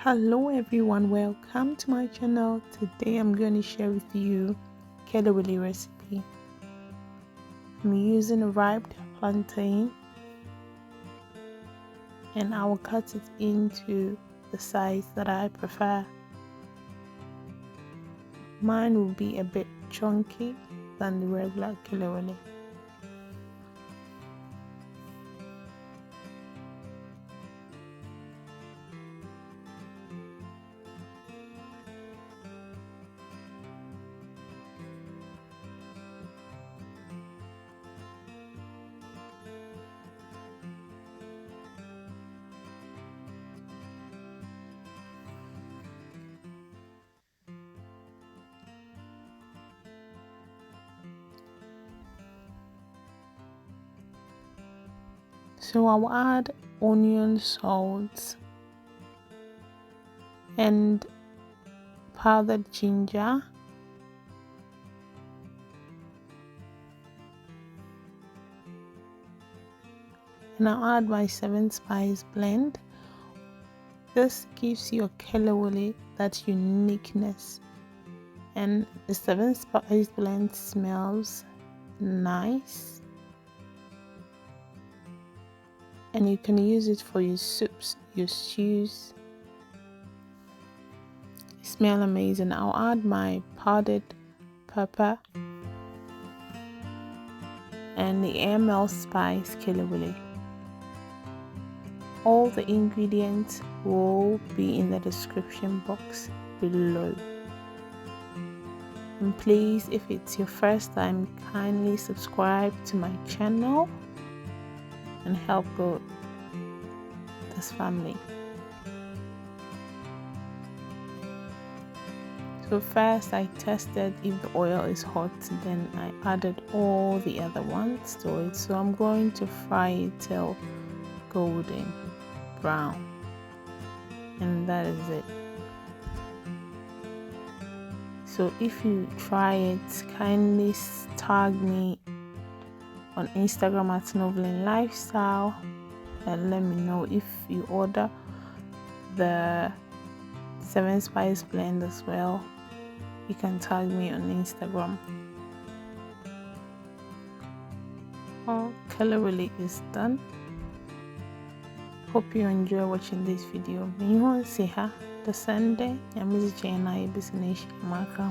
Hello everyone, welcome to my channel. Today I'm going to share with you Kelewele recipe. I'm using a ripe plantain and I will cut it into the size that I prefer. Mine will be a bit chunky than the regular Kelewele. So I'll add onion, salt, and powdered ginger, and I'll add my 7 spice blend. This gives your Kelewele that uniqueness, and the 7 spice blend smells nice, and you can use it for your soups, your stews. They smell amazing. I'll add my powdered pepper and the ML Spice Kelewele. All the ingredients will be in the description box below. And please, if it's your first time, kindly subscribe to my channel and help grow this family. So first I tested if the oil is hot, then I added all the other ones to it. So I'm going to fry it till golden brown, and that is it. So if you try it, kindly tag me on Instagram at Noveling Lifestyle and let me know. If you order the 7 spice blend as well, you can tag me on Instagram. Our Kelewele is done. Hope you enjoy watching this video. When you want to see her the Sunday, I'm busy channel, business marker.